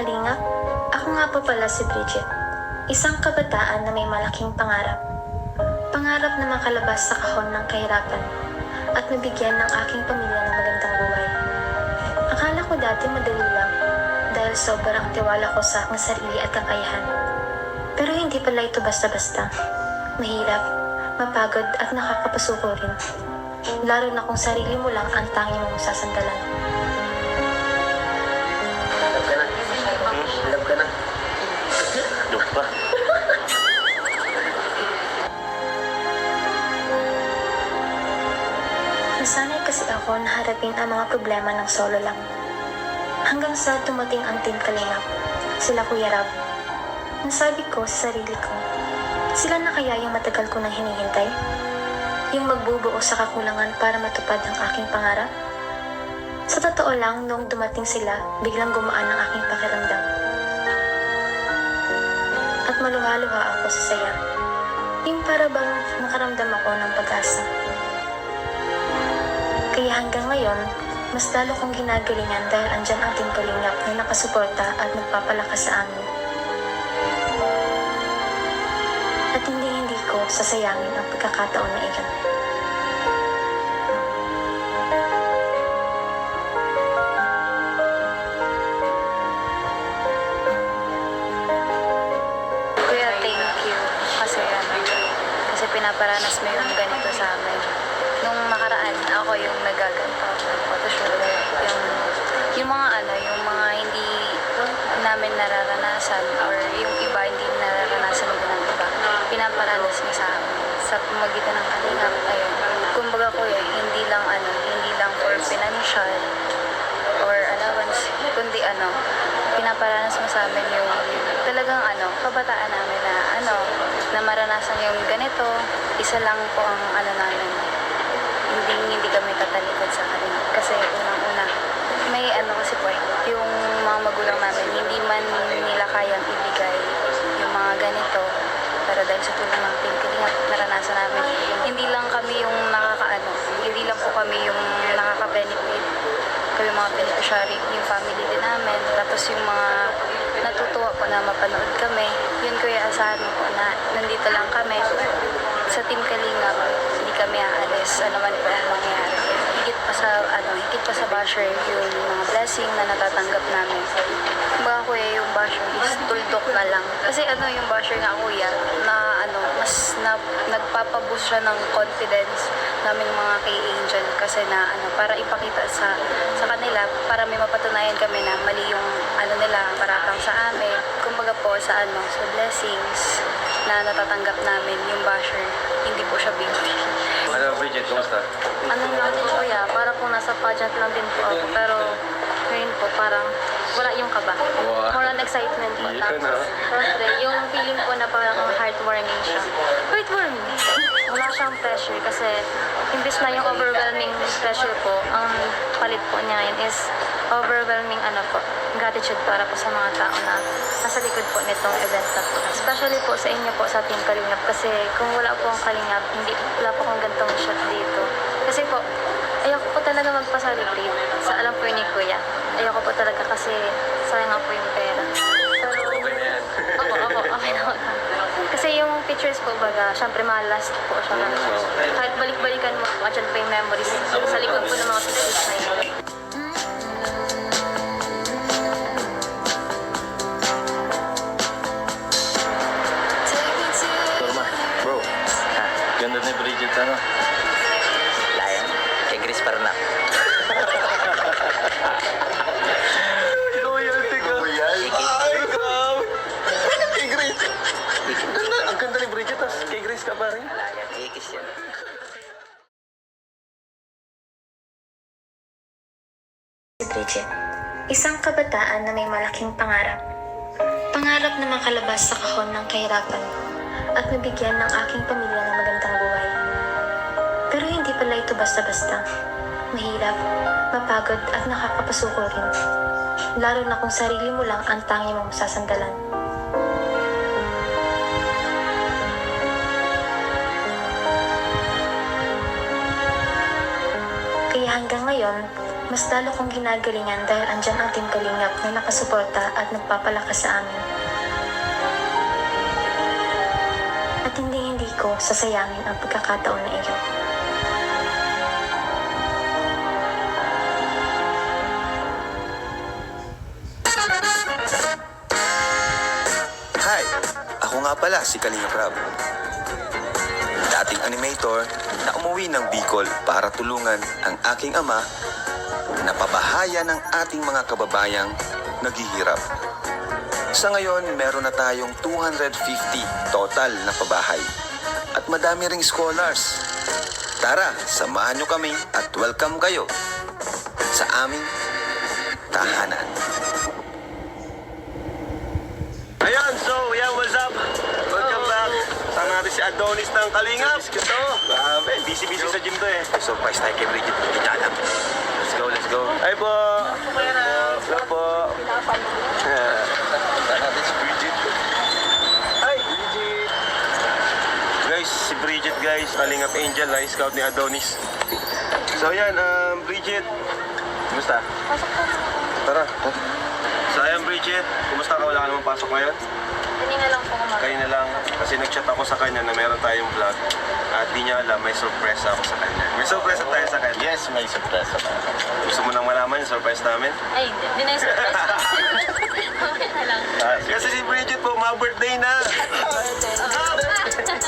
kalingap, ako nga po pala si Bridget. Isang kabataan na may malaking pangarap. Pangarap na makalabas sa kahon ng kahirapan at mabigyan ng aking pamilya ng magandang buhay. Akala ko dati madali lang dahil sobrang tiwala ko sa aking sarili at kakayahan. Pero hindi pala ito basta-basta. Mahirap, mapagod at nakakapasuko rin. Lalo na kung sarili mo lang ang tangi mong sasandalan. Love ka na. Love ka na. Love ba? Nasanay kasi ako na harapin ang mga problema ng solo lang. Hanggang sa tumating ang Team Kalingap, sila Kuya Rab. Nasabi ko sa sarili ko, sila na kaya yung matagal ko nang hinihintay? Yung magbubuo sa kakulangan para matupad ang aking pangarap? Sa totoo lang, nung dumating sila, biglang gumaan ang aking pakiramdam. At maluha-luha ako sa saya. Yung para bang nakaramdam ako ng pag-asa. Kaya hanggang ngayon, mas lalo kong ginagalingan dahil andyan ang Team Kalingap na nakasuporta at nagpapalakas sa amin. At hindi ko sasayangin ang pagkakataon na iyon. Kuya, thank you. Kasi pinaparanas mo yung ganito sa amin. Nung nakaraan, ako yung nagaganto ng photoshoot. Yung mga hindi namin nararanasan or yung iba hindi nararanasan ng iba. Pinaparanas mo sa amin. Sa pamagitan ng Kalingap, ayun. Kumbaga kuya, hindi lang for financial or allowance, kundi pinaparanas mo sa amin yung talagang kabataan namin na maranasan yung ganito. Isa lang po ang namin. Hindi kami tatalikod sa kanila. Kasi unang-una, may kasi po yung mga magulang namin, hindi man nila kayang ibigay yung mga ganito. Pero dahil sa tulong ng Team Kalingap, naranasan namin. Hindi lang kami yung hindi lang po kami yung nakaka-benefit. Kami mga beneficiary, yung family din namin. Tapos yung mga natutuwa po na mapanood kami. Yun kuya, asahan mo po na nandito lang kami sa Team Kalingap. Hindi kami aalis. Ano man po ang mangyayari. Higit pa sa basher yung mga blessing na natatanggap namin. Baka kuya, yung basher is tuldok na lang. Kasi yung basher nga kuya, mas nagpapaboost siya ng confidence namin mga kay Angel. Kasi para ipakita sa kanila, para may mapatunayan kami na mali yung nila, paratang sa amin. Kumbaga po sa blessings na natatanggap namin, yung basher, hindi po siya big deal. Bridget, kumusta? Lang din kuya, para po nasa pageant lang din po ako. Pero ngayon po parang wala yung kaba. Wow. More on excitement po. Yun, Tapos, syempre, yung feeling po na parang heartwarming siya. Heartwarming? Wala siyang pressure kasi imbis na yung overwhelming pressure po, ang palit po niya yun is overwhelming gratitude para po sa mga tao na nasa likod po nitong event na po. Especially po sa inyo po sa Team Kalingap kasi kung wala po ang Kalingap, wala po akong gantong shot dito. Kasi po, ayoko po talaga magpa-celebrate sa alam po ni Kuya. Ayoko po talaga kasi sayang nga po yung pera. Pero, Okay na yan. okay na. Kasi yung pictures po baga, syempre malas po siya. Kahit balik-balikan mo, andyan pa yung memories sa likod po ng mga pictures na yun. Turma, bro. Ganda ni Bridget, Layan. Kay Grace Parnak. Loyalty ka. Ay, grabe. Kay Grace. Ang ganda ni Bridget, kay Grace ka pa rin. Layan. Ikis yan. Si Bridget, isang kabataan na may malaking pangarap. Pangarap na makalabas sa kahon ng kahirapan at mabigyan ng aking pamilya ng magandang buhay. Pero hindi pala ito basta-basta. Mahirap, mapagod at nakakapasuko rin. Lalo na kung sarili mo lang ang tangi mong sasandalan. Kaya hanggang ngayon, Mas lalo kong ginagalingan dahil andyan ang Team Kalingap na nakasuporta at nagpapalakas sa amin. At hindi ko sasayangin ang pagkakataon na iyon. Hi! Ako nga pala si Kalinga Prab. Dating animator na umuwi ng Bicol para tulungan ang aking ama na pabahaya ng ating mga kababayang naghihirap. Sa ngayon, meron na tayong 250 total na pabahay at madami ring scholars. Tara, samahan nyo kami at welcome kayo sa aming tahanan. Ayan, so, yeah, what's up? Welcome back. Sama natin si Adonis ng Kalingap. Grabe, busy-busy sa gym to eh. Surprise tayo kay Bridget. Kita lang. Let's go, let's go. Ay po. Hello po. Natin si Bridget. Ay, Bridget. Guys, si Bridget guys, Kalingap Angel, na scout ni Adonis. So yan, Bridget. Kumusta? Tara. So ayan Bridget, kumusta ka? Wala ka namang pasok ngayon? Kanina lang po kumain. Kayo na lang, kasi nag-chat ako sa kanya na meron tayong vlog at di niya alam, may surprise ako sa kanya. May surprise tayo sa kanya. Yes, may surprise ako. Gusto mo nang malaman yung surprise namin? Ay, di na yung surprise. Mamaya na lang. Kasi si Bridget po, ma-birthday na!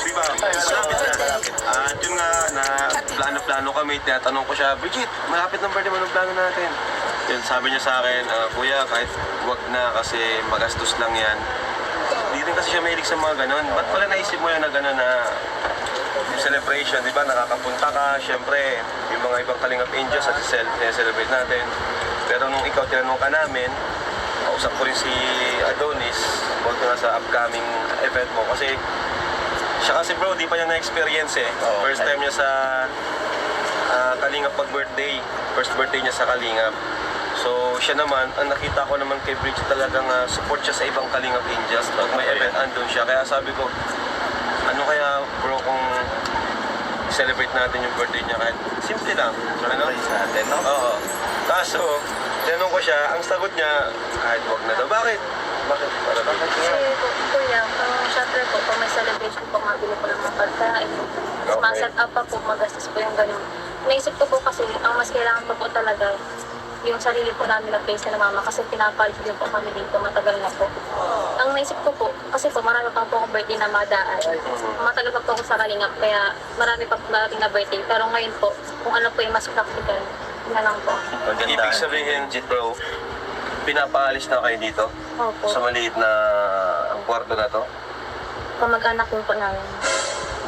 Diba? Malapit na. At yun nga, na plano-plano kami, tinatanong ko siya, Bridget, malapit ng birthday mo, anong plano natin? Yun, sabi niya sa akin, Kuya, kahit wag na kasi magastos lang yan. Hindi rin kasi siya mahilig sa mga ganon. Ba't pala naisip mo yun na gano'n na celebration, di ba? Nakakapunta ka, syempre, yung mga ibang Kalingap Angels at celebrate natin. Pero nung ikaw tinanong ka namin, kausap ko rin si Adonis, about nga sa upcoming event mo. Kasi siya kasi bro, di pa niya na-experience eh. First time niya sa Kalingap pag-birthday. First birthday niya sa Kalingap. So siya naman, ang nakita ko naman kay Bridget talagang support siya sa ibang Kalingap Angels. Pag may event, andun siya. Kaya sabi ko, ano kaya bro kung celebrate natin yung birthday niya kahit simple lang. Ano? natin, no? Oo. Kaso, tinanong ko siya, ang sagot niya, kahit wag na daw. Bakit? Bakit? Para bakit? Kasi po, kuya, syempre po, pag may celebration po, mabili po ng mga pagkain. Okay. Ma-set up pa po, magastos po yung ganun. Naisip ko po kasi, ang mas kailangan po talaga, yung sarili po namin na place na mama kasi pinapalit din po kami dito, matagal na po. Ang naisip ko po, kasi po marami pa po akong birthday na madaan. Matagal pa po ako sa Kalingap, kaya marami pa po darating na birthday. Pero ngayon po, kung ano po yung mas practical, yun na lang po. Ibig sabihin, bro, pinapaalis na kayo dito Opo, sa maliit na kwarto na to. kamag-anak ko po namin.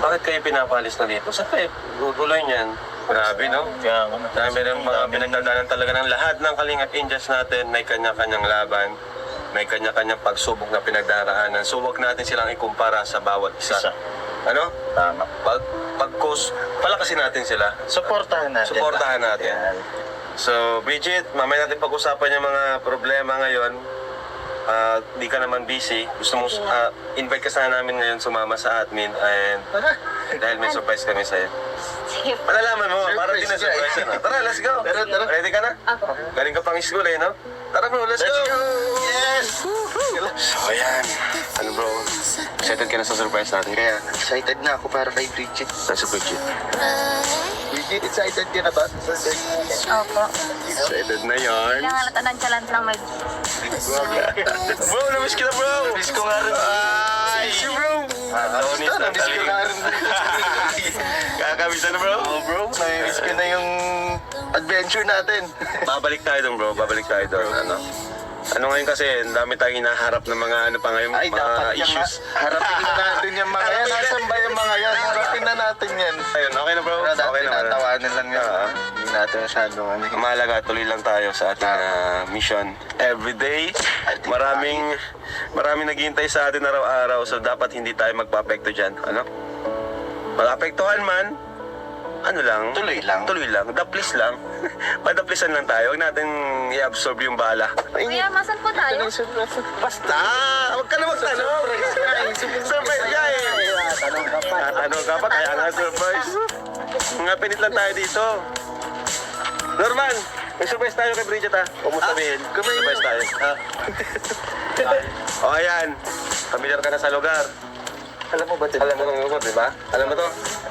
Bakit kayo pinapaalis na dito? Sa kayo, guguloy niyan. Grabe, no? Kaya ako Dami rin mga pinagdadaanan talaga ng lahat ng Kalingap Angels natin. May kanya-kanyang laban. May kanya-kanyang pagsubok na pinagdaraanan. So, huwag natin silang ikumpara sa bawat isa. Ano? Tama. Pag-coast, palakasin natin sila. Supportahan natin. Supportahan natin. Yan. So, Bridget, mamaya natin pag-usapan yung mga problema ngayon. Di ka naman busy. Gusto mo, invite ka sana namin ngayon sumama sa admin. And dahil may surprise kami sa'yo. Sige po. Malalaman mo, para din na Surprise surprise na. Tara, let's go. Tara. Ready ka na? Ako. Galing ka pang school eh, no? Tara bro, let's go. Yes! So, ayan. Ano bro? Excited ka na sa surprise natin? Kaya, excited na ako para kay Bridget. Sa Bridget. Bridget, excited ka na ba? Opo. Excited na yarn. Kailangan natin ng challenge lang may... Bro, namiss kita bro. Namiss ko nga rin. Ay! Si bro. Adonis na Namiss ko na rin. Kakamisan na bro. Oh bro, namiss ko na yung adventure natin. Babalik tayo doon bro, babalik tayo doon. Ano ngayon kasi, ang dami tayong hinaharap ng mga ano pa ngayon, Ay, mga dapat yung issues. harapin na natin yung mga yan. Nasaan ba yung mga yan? Harapin na natin yan. Ayun, okay na bro. Pero dati Okay na. tinatawanan lang yan. Ah. Hindi natin masyadong ano. Mahalaga, tuloy lang tayo sa ating mission. Everyday, maraming naghihintay sa atin araw-araw, so dapat hindi tayo magpa-apekto dyan. Ano? Pag-apektuhan man, ano lang? Tuloy lang. Tuloy lang. Daplis lang. Padaplisan lang tayo. Huwag natin i-absorb yung bala. Kuya, masan po tayo? Basta! Huwag ka na magtanong. Surprise ka eh. Tatanong ka pa, kaya nga surprise. Mga pinit lang tayo dito. Norman, May surprise tayo kay Bridget, ha? Huwag mo sabihin. Surprise tayo. Ha? O, ayan. Familiar ka na sa lugar. Alam mo ba ito? Alam mo ng lugar, di ba? Alam mo to?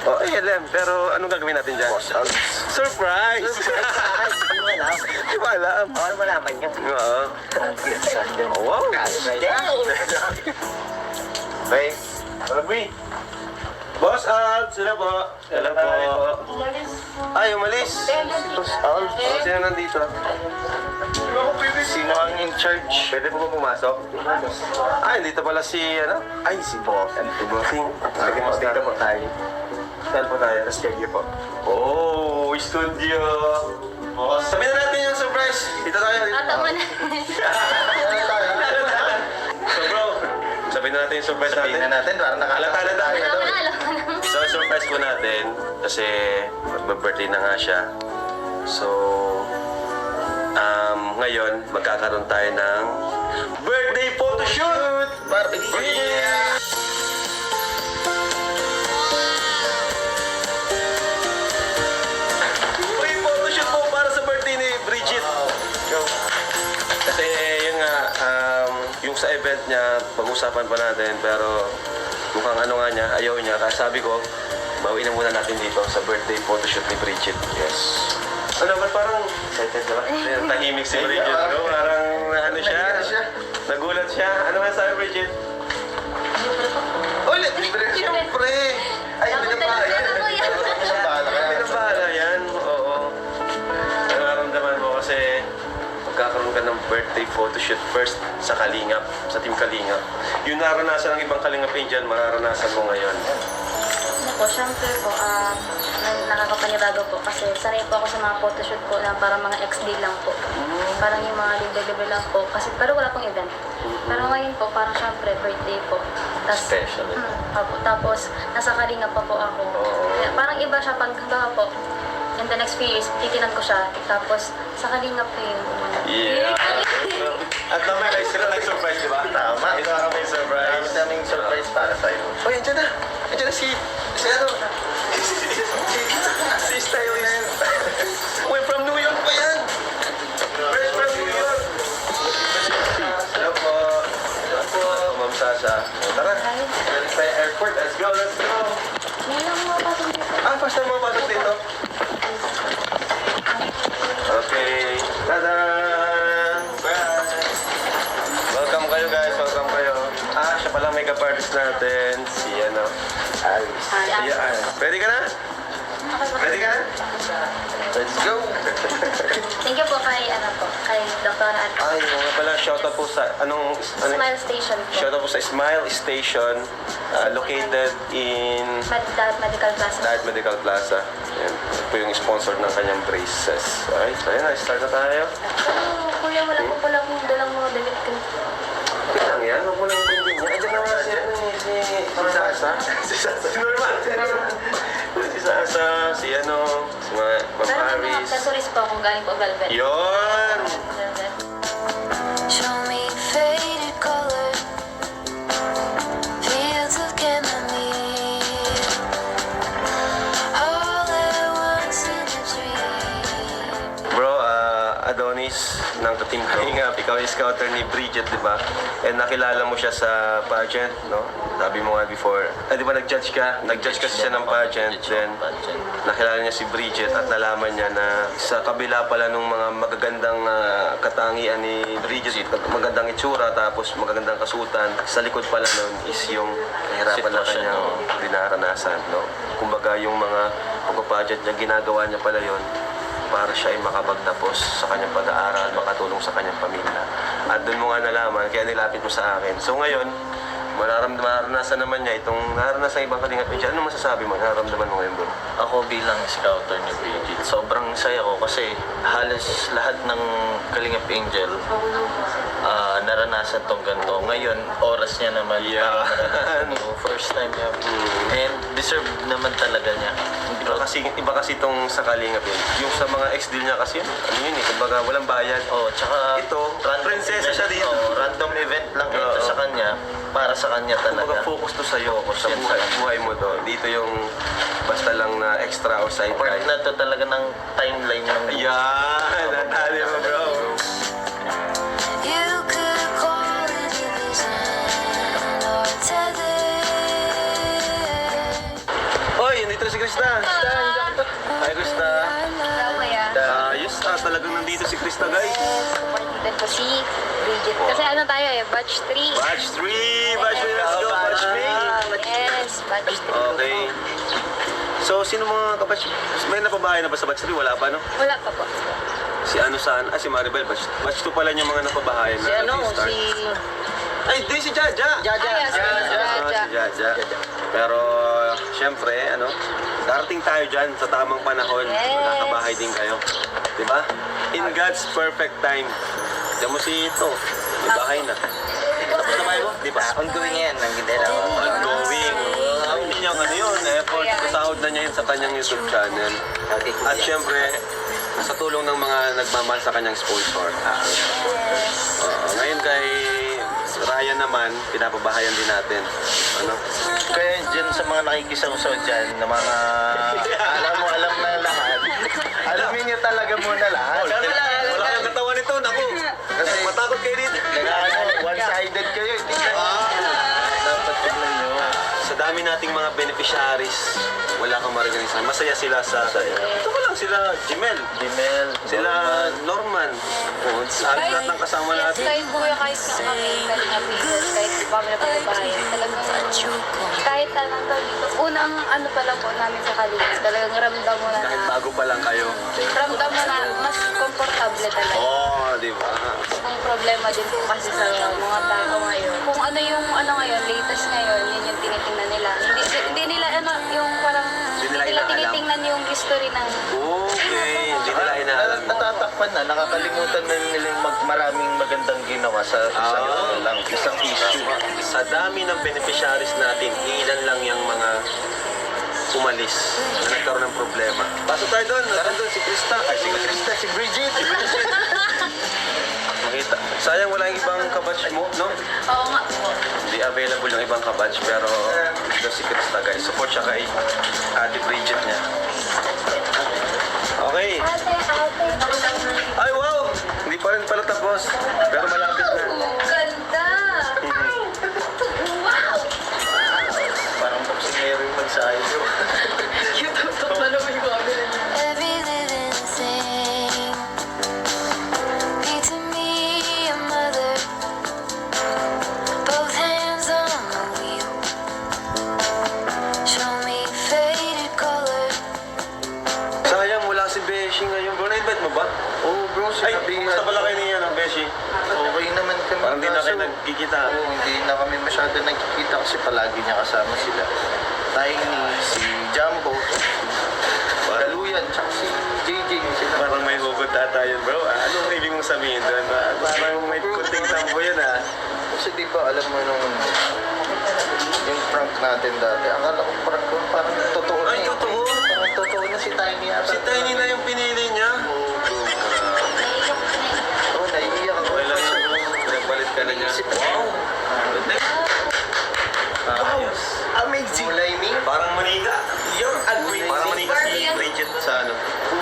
O, alam. Pero anong gagawin natin dyan? Surprise! Hindi mo alam. Di ba alam? Ano malaman niyo? Oo. Wow! Okay. Alabi. Boss Al, sila po. Sila po. Ay, umalis. Boss Al. Sino nandito? Sino ang in charge? Pwede po ba pumasok? Ay, dito pala si, ano? Ay, si Boss. Si Bossing. Sige, mas dito po tayo. Saan po tayo? Sa studio po. Oh, studio. Oh, sabihin na natin yung surprise. Dito tayo. Tama na. So bro, sabihin na natin yung surprise natin. Sabihin na natin, parang Alata na tayo. Alam ko na, alam ko na. So, surprise po natin kasi magbe-birthday na nga siya. So, ngayon, magkakaroon tayo ng birthday photoshoot! Barbie. Yeah! Free photoshoot po para sa birthday ni Bridget. Kasi yun nga, yung sa event niya, pag-usapan pa natin, pero mukhang ano nga niya, ayaw niya. Kaya sabi ko, bawiin na muna natin dito sa birthday photoshoot ni Bridget. Yes. Ano, ba't parang excited na ba? Tahimik si Bridget, no? Parang ano siya? Nagulat siya. Ano nga sabi, Bridget? Ulit! Siyempre! Ay, binabahala yan. Binabahala yan, oo. Nararamdaman mo kasi magkakaroon ka ng birthday photoshoot first sa Kalingap, sa Team Kalingap. Yung naranasan ng ibang Kalingap Angel, mararanasan mo ngayon. Ano po, syempre po, nakakapanibago po kasi sanay po ako sa mga photoshoot po na parang mga XD lang po. Parang yung mga libre-libre lang po kasi pero wala pong event. Pero ngayon po, parang syempre birthday po. Special. Tapos, nasa Kalinga pa po ako. Kaya parang iba siya pag hanggang po. In the next few years, titinan ko siya. Tapos, sa Kalinga po yung Yeah! At naman guys, sila nag-surprise, di ba? Tama. Ito ang aming surprise. Marami naming surprise para sa'yo. Oh, andyan na! Andyan na si ano? Si stylist. Uy, from New York pa yan! Fresh from New York! Hello po. Hello po. Ma'am Sasha. Tara. Ready sa airport. Let's go, let's go. Ngayon mo pa dito. First time mo pasok dito? Okay. Tada! Welcome kayo guys, welcome kayo. Siya pala makeup artist natin, si ano, Alice. Ayan. Ready ka na? Ready ka na? Let's go! Thank you po kay, kay Dr. Ay, mga pala, shoutout po sa, Smile Station po. Shoutout po sa Smile Station, located in Dart Medical Plaza. Dart Medical Plaza. Yan. Ito po yung sponsor ng kanyang braces. Alright, so ayan, start na tayo. Kuya, wala po pala kung dalang mga damit ko. Okay lang yan, huwag mo lang hindi niya. Andiyan na nga si Sasa. Si Sasa. Si Norma. Si Sasa, si ano, si Ma'am Pero may mga Paris. accessories po kung galing po velvet. Yun! Velvet. Show me faded color, fields of chamomile, all at once in a dream. Bro, Adonis ng Team Kalingap, ikaw yung scouter ni Bridget, di ba? And nakilala mo siya sa pageant, no? Sabi mo nga before, di ba nag-judge ka? Nag-judge kasi siya ng pageant, then nakilala niya si Bridget at nalaman niya na sa kabila pala nung mga magagandang katangian ni Bridget, magandang itsura, tapos magagandang kasutan, sa likod pala nun is yung kahirapan na kanyang dinaranasan, no? Kumbaga yung mga pagpapageant niya, ginagawa niya pala yon para siya ay makapagtapos sa kanyang pag-aaral, makatulong sa kanyang pamilya. At doon mo nga nalaman, kaya nilapit mo sa akin. So ngayon, mararanasan naman niya itong naranasan ibang Kalingap Angel. Ano masasabi mo? Nararamdaman mo ngayon, bro? Ako bilang scouter ni Bridget, sobrang saya ko kasi halos lahat ng Kalingap Angel naranasan tong ganito. Ngayon, oras niya naman Yeah. para maranasan to. First time niya. And deserve naman talaga niya. Iba kasi itong sa Kalingap yun. Yung sa mga ex-deal niya kasi, ano yun eh, kumbaga walang bayad. Oh, tsaka Ito, prinsesa siya dito. random event lang ito Oo. sa kanya, para sa kanya Kumbaga talaga. focus to sa'yo, sa Yan buhay mo to. Dito yung basta lang na extra o side Part guy. na to talaga ng timeline ng Yan! Krista, guys. Supporting din po si Bridget. Kasi ano tayo eh, batch 3. Batch 3! Batch 3, let's go! Batch Yes, batch 3. Okay. So, sino mga kabatch? May napabahay na ba sa batch 3? Wala pa, no? Wala pa po. Si ano saan? Si Maribel. Batch 2 pala yung mga napabahay na Si ano, nag-start. Ay, Di, si Jaja! Jaja. Ay, si Jaja. Si Jaja. Pero, syempre, darating tayo dyan sa tamang panahon. Yes. Nakakabahay din kayo. Diba? In God's perfect time. Diyan mo si ito. May bahay na. Tapos na bahay mo? Di ba? Ongoing yan. Nanggintay lang ako. Ongoing. Hindi niya yun. Effort. Kasahod na niya yun sa kanyang YouTube channel. At syempre, sa tulong ng mga nagmamahal sa kanyang sponsor. Ngayon kay Ryan naman, pinapabahayan din natin. Ano? Kaya dyan sa mga nakikisaw-saw dyan, na mga alam na lahat, alamin niyo talaga muna lahat. Wala kang katawan nito, naku. Kasi matakot kayo dito. One-sided kayo, tingnan niyo. Dapat tingnan niyo. Sa dami nating mga beneficiaries, wala kang maririsan. Masaya sila sa... Ito ko lang sila, Jimel. Jimel, Sila Norman. Sa lahat ng kasama Yes, natin. kahit kuya, kahit na kami, kahit di pa kami napapabayan, talagang kahit anong tawag dito, unang ano pa lang po namin sa Kalinga, talagang ramdam mo na Kahit na, bago pa lang kayo. ramdam mo na mas komportable talaga. Di ba? Ang problema din po kasi sa mga tao ngayon. Kung ano yung ano ngayon, latest ngayon, yun yung tinitingnan nila. Hindi nila ano, yung parang Hindi nila hindi nila inaalam. tinitingnan yung history ng Okay, hindi nila inaalam. natatakpan na, nakakalimutan na nila yung maraming magandang ginawa sa ano lang, isang issue. Sa dami ng beneficiaries natin, ilan lang yung mga umalis na nagkaroon ng problema. Pasok tayo doon. Nandun si Krista. Ay, si Krista, si Bridget. Makita. Sayang wala yung ibang kabatch mo, no? Oo nga po. Hindi available yung ibang kabatch, pero ito si Krista, guys. Support siya kay Ate Bridget niya. Okay. Ay, wow! Hindi pa rin pala tapos. Pero malapit na. Ganda! Parang boksingero yung magsayo. Every living thing. Be to me a mother. Both hands on the wheel. Show me faded color. Sayang, wala si Beshi ngayon. Bro, na-invite mo ba? Oo bro, Ay, sinabi kumusta pala kayo niya ng Beshi? Okay naman kami. Parang di na kayo kaso- nagkikita. Oo, hindi na kami masyado nagkikita kasi palagi niya kasama sila. Tiny, si Jumbo, Daluyan, tsaka si JJ. Sila Parang may hugot ata yun, bro. Anong ibig mong sabihin doon? Parang may kunting sampo yun, ah. Kasi di ba alam mo nung yung prank natin dati, akala ko prank ko parang totoo na Ay, eh. totoo? Parang totoo na si Tiny ata. Si Tiny na yung pinili niya. Oo, bro. Oo, naiiyak ako. Okay lang yun. Nagbalit ka na niya. Wow! Ayos. Amazing! Mulay me? Parang manika. You're amazing! Parang manika si Bridget sa ano.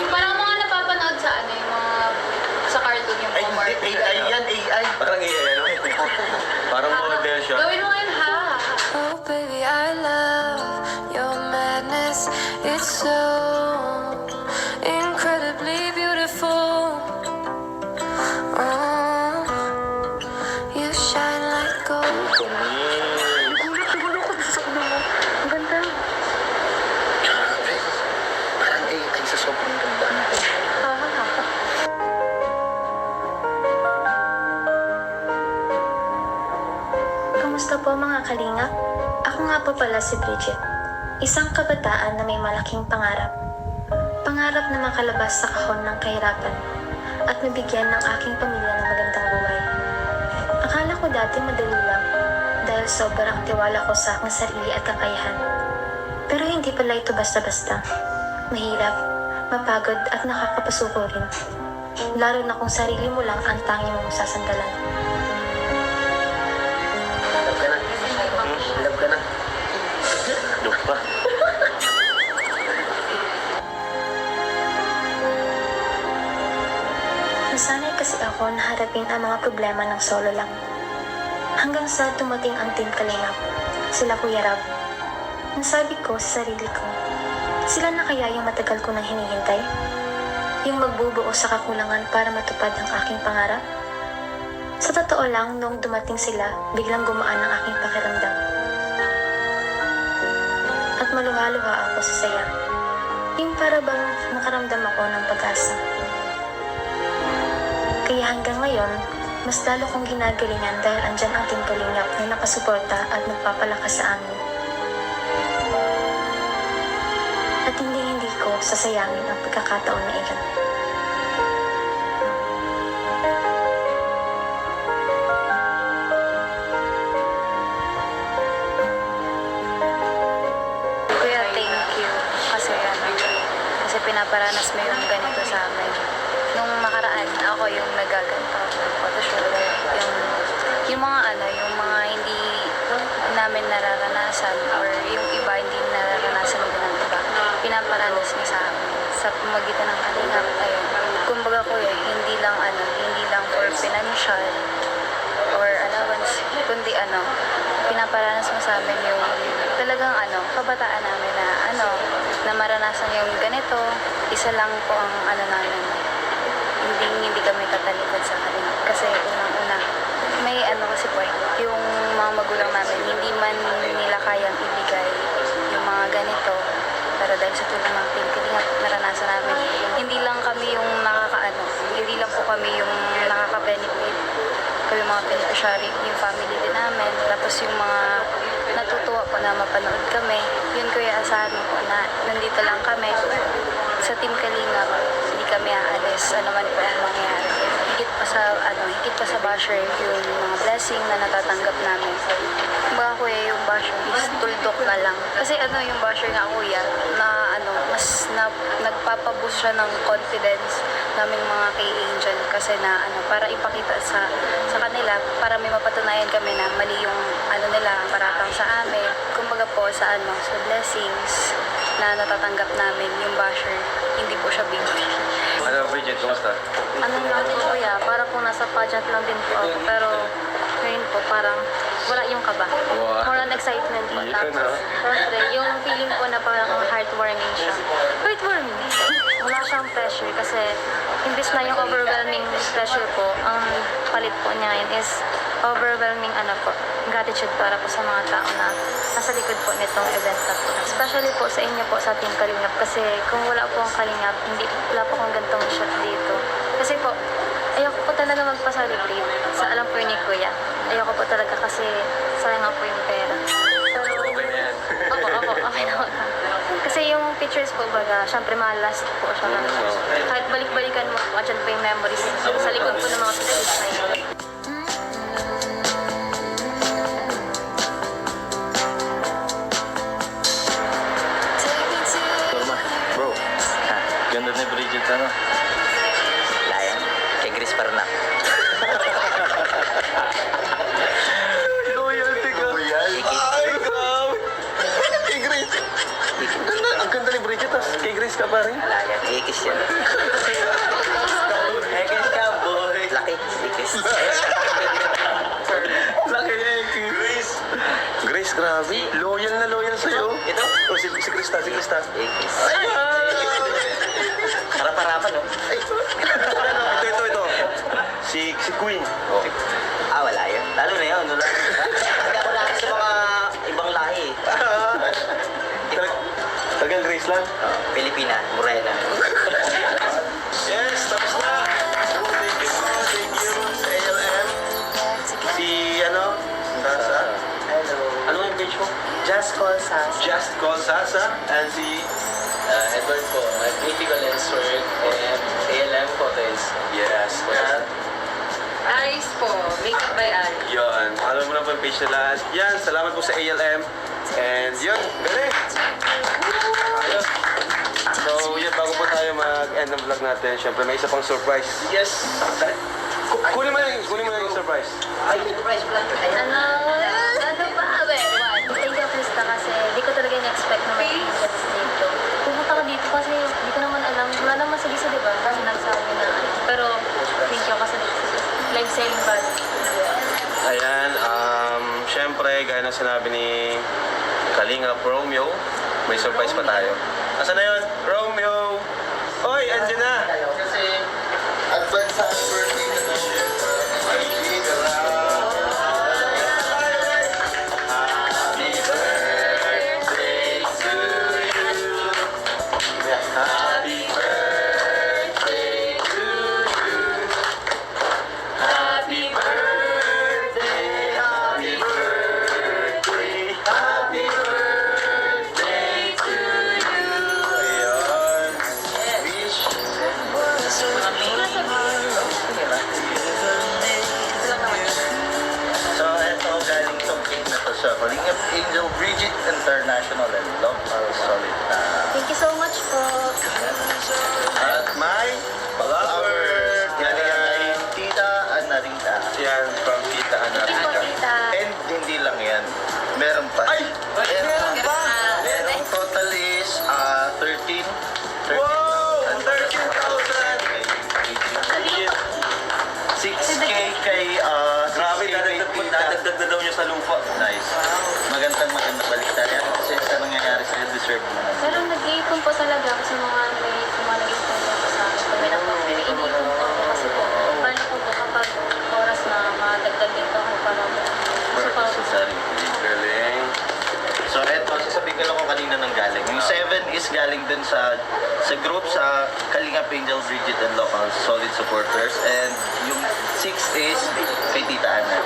Parang mga napapanood sa ano, yung mga sa cartoon yung Ay, mga hindi. AI yan, AI. Parang ano? Parang model siya. Gawin mo ngayon ha. Oh, baby, I love your madness. It's so incredibly beautiful. Oh, you shine like gold. Grabe. Parang AI sa sobrang ganda. Kamusta po mga kalingap? Ako nga po pala si Bridget. Isang kabataan na may malaking pangarap. Pangarap na makalabas sa kahon ng kahirapan at mabigyan ng aking pamilya ng magandang buhay. Akala ko dati madali lang dahil sobrang tiwala ko sa aking sarili at kakayahan. Pero hindi pala ito basta-basta. Mahirap, mapagod at nakakapasuko rin. Lalo na kung sarili mo lang ang tanging mong sasandalan. Love ka na. Love ka na. Look pa. Nasanay kasi ako na harapin ang mga problema ng solo lang. Hanggang sa tumating ang Team Kalingap, sila Kuya Rab. Nasabi ko sa sarili ko, sila na kaya yung matagal ko nang hinihintay? Yung magbubuo sa kakulangan para matupad ang aking pangarap? Sa totoo lang, nung dumating sila, biglang gumaan ang aking pakiramdam. At maluha-luha ako sa saya. Yung para bang nakaramdam ako ng pag-asa. Kaya hanggang ngayon, mas lalo kong ginagalingan dahil andyan ang Team Kalingap na nakasuporta at nagpapalakas sa amin. At hindi ko sasayangin ang pagkakataon na iyon. Kuya, thank you. Kasi pinaparanas mo yung ganito sa amin. Nung makaraan, ako yung nagaganto ng photoshoot. Yung mga hindi namin nararanasan or yung iba hindi nararanasan din ng iba. Pinaparanas mo sa amin. Sa pamagitan ng kalingap, ayun. Kumbaga kuya, hindi lang for financial or allowance, kundi pinaparanas mo sa amin yung talagang kabataan namin na maranasan yung ganito. Isa lang po ang namin. Hindi kami katalikod sa kanila. Kasi unang-una, may kasi po yung mga magulang namin, hindi man nila kayang ibigay yung mga ganito. Pero dahil sa tulong ng Team Kalingap, naranasan namin. Hindi lang kami yung hindi lang po kami yung nakaka-benefit. Kami yung mga beneficiary, yung family din namin. Tapos yung mga natutuwa po na mapanood kami. Yun kuya, asahan mo po na nandito lang kami sa Team Kalingap. Hindi kami aalis. Ano man po ang mangyayari. Higit pa sa basher yung mga blessing na natatanggap namin. Baka kuya, yung basher is tuldok na lang. Kasi yung basher nga kuya, na mas nagpapaboost siya ng confidence naming mga kay Angel. Kasi para ipakita sa kanila, para may mapatunayan kami na mali yung nila, paratang sa amin. Kumbaga po sa blessings na natatanggap namin, yung basher, hindi po siya big deal. Ano, Bridget, kumusta? Kuya, para po nasa pageant lang din po ako. Pero ngayon po, parang wala yung kaba. Wow. More on excitement po. Yun, Tapos, syempre, yung feeling po na parang heartwarming siya. Heartwarming? Wala siyang pressure kasi imbis na yung overwhelming pressure po, ang palit po niya ngayon is overwhelming gratitude para po sa mga tao na nasa likod po nitong event na po. Especially po sa inyo po sa Team Kalingap kasi kung wala po ang Kalingap, wala po akong gantong shot dito. Kasi po, ayoko po talaga magpa-celebrate sa alam po ni Kuya. Ayoko po talaga kasi sayang nga po yung pera. Pero, Okay na yan. Opo, okay na. Kasi yung pictures po baga, syempre malast po siya. Kahit balik-balikan mo, andyan po yung memories sa likod po ng mga pictures na yun. Norma, bro. Ganda ni Bridget, Layan. Kay Chris Parnak. Loyalty ka. Ay, grabe. Kay Grace. Ang ganda ni Bridget, kay Grace ka pa rin. Layan. Ikis yan. Ikis ka, boy. Laki. Ikis. Laki niya yung Grace. Grace, grabe. Loyal na loyal sa'yo. Ito? O, si Krista. Ikis. Ay, Harap-harapan, no? Ito. Si Queen. Wala yun. Lalo na yun. Hindi ako laki sa mga ibang lahi. Tagang Grace lang. Pilipina, Morena. Yes, tapos na. Thank you po. Thank you sa ALM. Si Sasa. Hello. Ano yung page mo? Just call Sas. Just Call Sasa. And si Edward po. My critical lens work and ALM photos. Yes. Aris po, Makeup by Aris. Yun. Alam mo na po yung page nila. Yan. Salamat po sa ALM. And yun. Galing. Ayos. So, yun. Bago po tayo mag-end ng vlog natin, syempre may isa pang surprise. Yes. Kunin mo na yung surprise. Ay, surprise pala. Ano ba? Thank you, Krista, kasi di ko talaga na-expect na mag-events dito. Pumunta ka dito kasi di ko naman alam. Wala naman sa Lisa, di ba? Kasi nagsabi na. Pero, thank you kasi live selling ba? Ayan, syempre, gaya na sinabi ni Kalingap Romeo, may surprise pa tayo. Asan na yun? Romeo! Oy, andyan na! idadagdag na daw niya sa lupa. Nice. Magandang baliktad yan. Kasi sa nangyayari sa'yo, deserve mo. Pero nag-iipon po talaga kasi mga nag-iipon po sa akin. Kami na po. Iniipon po ako kasi po. Paano po po kapag oras na madagdag dito ako para po. For necessary. Galing. So eto, sasabihin ko lang kung kanina nang galing. Yung 7 is galing dun sa group sa Kalingap Angel, Bridget and local solid supporters. And yung 6 is kay Tita Ana.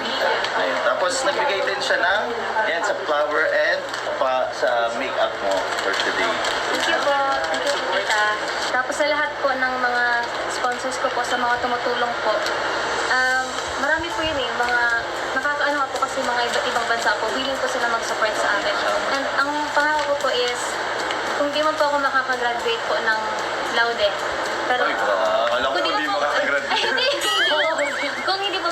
Ayun. Tapos nagbigay din siya ng yan sa flower and sa makeup mo for today. Thank you po. Thank you po, tita. Tapos sa lahat po ng mga sponsors ko po, sa mga tumutulong po. Marami po yun eh. Mga nakakaano nga po kasi mga iba't ibang bansa po. Willing po sila mag-support sa akin. And ang pangako ko po is, kung di man po ako makakagraduate po ng Laude. Pero, Alam ko, kung hindi man po- makakagraduate. Ay, hindi. Kung hindi po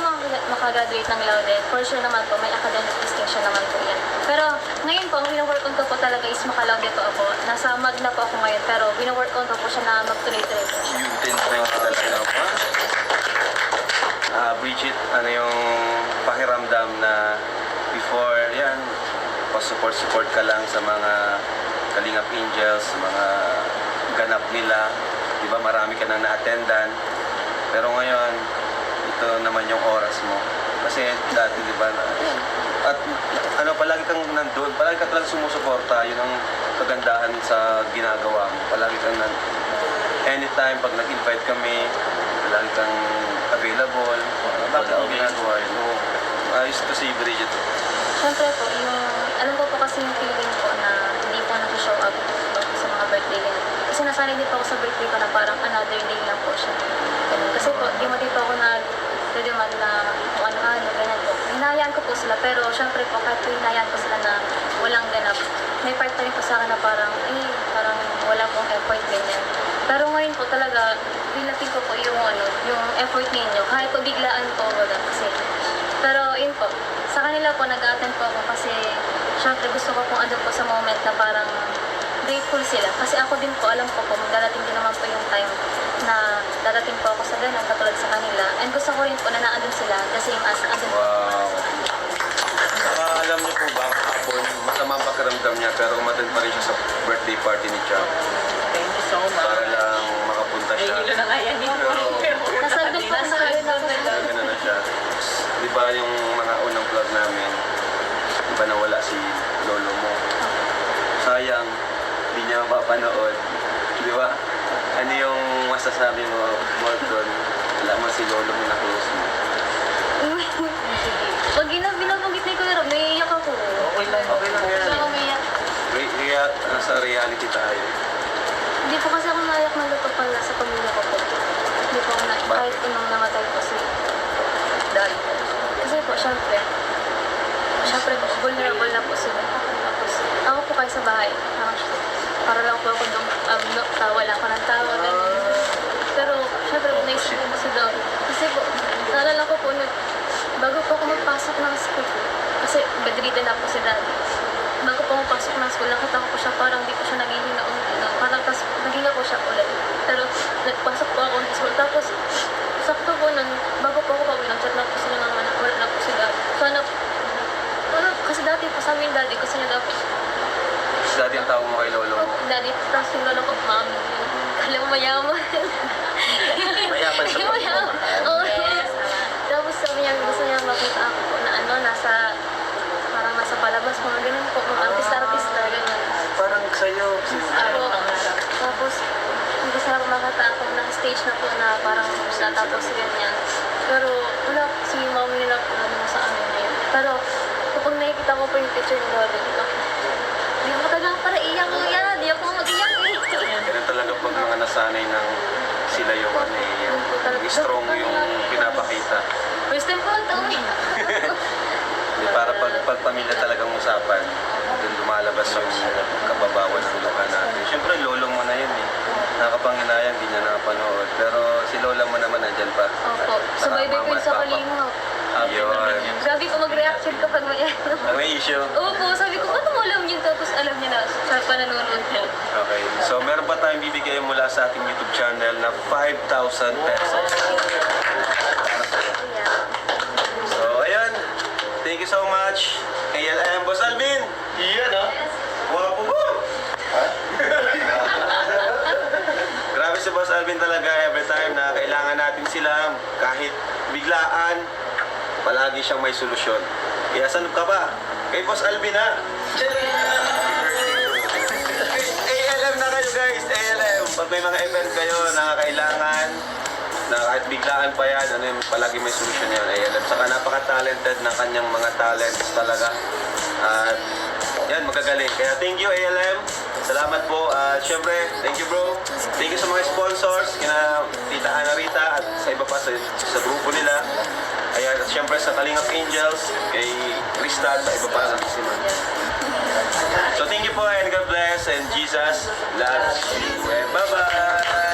makagraduate ng Laude, for sure naman po, may academic distinction naman po yan. Pero ngayon po, ang wino-work on ko po talaga is makalaude po ako. Nasa Magna po ako ngayon, pero wino-work on ko po siya na magtuloy-tuloy po siya. Yun din po yung talaga pa. Bridget, ano yung pakiramdam na before yan, pa-support ka lang sa mga Kalingap Angels, sa mga ganap nila. Di ba, marami ka nang na-attendan. Pero ngayon, ito naman yung oras mo. Kasi dati, di ba, at ano, palagi kang nandun, palagi ka talagang sumusuporta. Yun ang kagandahan sa ginagawa mo. Palagi kang anytime, pag nag-invite kami, palagi kang available. Bakit ang ginagawa yun? Oo. Ayos to si Bridget. Siyempre po, alam ko po kasi yung feeling ko na hindi po nag-show up sa mga birthday niya. Kasi nasanay din po ako sa birthday ko na parang another day lang po siya. Ganun. Kasi po, di mo din po ako nag-demand na kung ano-ano, ganyan po. Hinayaan ko po sila, pero siyempre po, kahit po hinayaan ko sila na walang ganap, may part na rin po sa akin na parang wala pong effort, ganyan. Pero ngayon po talaga, binatin ko po yung effort ninyo. Kahit po biglaan po, wala kasi. Pero yun po, sa kanila po nag-attend po ako kasi syempre gusto ko pong andun po sa moment na parang grateful sila. Kasi ako din po, alam ko po, darating din naman po yung time na darating po ako sa ganun katulad sa kanila. And gusto ko rin po na naandun sila the same as andun po. Wow. Alam niyo po ba, kahapon, masama ang pakiramdam niya pero umattend pa rin siya sa birthday party ni Chuck. Thank you so much. Para lang makapunta siya. Nahihilo na nga yan. Nasaldog po sa kanila po. Ganun na siya. Di ba yung mga unang vlog namin, di ba nawala si lolo mo? Sayang, hindi niya mapapanood. Di ba? Ano yung masasabi mo, Morton? Wala mo si lolo mo na close mo. Pag binabanggit ni Kuya Rob, naiiyak ako. Okay lang yan. Kaya ako umiyak. Nasa reality tayo. Hindi po kasi ako naiyak ng luto pala sa pamilya ko po. Hindi po ako naiyak. Bakit? Kahit nung namatay po si Daddy. Kasi po, syempre, vulnerable na po sila. Tapos, ako po kayo sa bahay. Para lang po ako tawa lang ako ng tawa, ganyan. Pero, syempre, naisip ko po si Daddy. Kasi po, naalala ko po, bago po ako magpasok ng school, kasi bedridden na po si Daddy. Bago po ako pasok ng school, nakita ko po siya parang di po siya naghihinga parang tas naghinga po siya ulit. Pero nagpasok po ako ng school. Tapos, sakto po nun, bago po ako pauwi, nag-chat na po sila naman, wala na po si Daddy. Sana, kasi dati po sa amin Daddy, gusto niya daw po, Dati ang tawag mo kay lolo mo. Daddy, tapos yung lolo ko, Mami. Kala mo mayaman. Mayaman sa Mayaman. Oo. Tapos sabi niya, gusto niya makita ako po na parang nasa palabas, mga ganun po, mga artista, ganyan. Parang sa'yo. Ako, tapos, gusto na ako makita ako ng stage na po na parang natapos ganyan. Pero, wala, si mami nila po naman sa amin na yun. Pero, kapag nakikita ko po yung picture ni Bobby, hindi ako talaga para iyak ko yan, hindi ako mag-iyak eh. Ganun talaga pag mga nasanay ng sila yung yung strong yung pinapakita. First time po ang taon eh. Di para pag pamilya talagang usapan, doon lumalabas yung kababawan ng luha natin. Siyempre, lolo mo na yun eh. Nakapanginayang, hindi niya nakapanood. Pero si lola mo naman nandyan pa. Opo, subaybay ko yun sa kalingap. Yun. Sabi ko mag-reaction kapag may ano. May issue. Opo, sabi ko, ba't mo alam yun? Tapos alam niya na, sa pananonood ko. Okay. So, meron pa tayong bibigay mula sa ating YouTube channel na 5,000 pesos. So, ayan. Thank you so Boss Alvin talaga every time na kailangan natin sila, kahit biglaan, palagi siyang may solusyon. Kaya saan ka ba? Kay Boss Alvin na. ALM na kayo guys, ALM. Pag may mga event kayo na kailangan, na kahit biglaan pa yan, ano yung palagi may solusyon yan, ALM. Saka napaka-talented ng kanyang mga talents talaga. At yan, magagaling. Kaya thank you ALM. Salamat po. At syempre, thank you bro. Thank you sa mga sponsors, kina Tita Ana Rita at sa iba pa sa grupo nila. Ayan, at syempre sa Kalingap Angels, kay Krista at sa iba pa si Man. So thank you po and God bless and Jesus loves you. And bye-bye!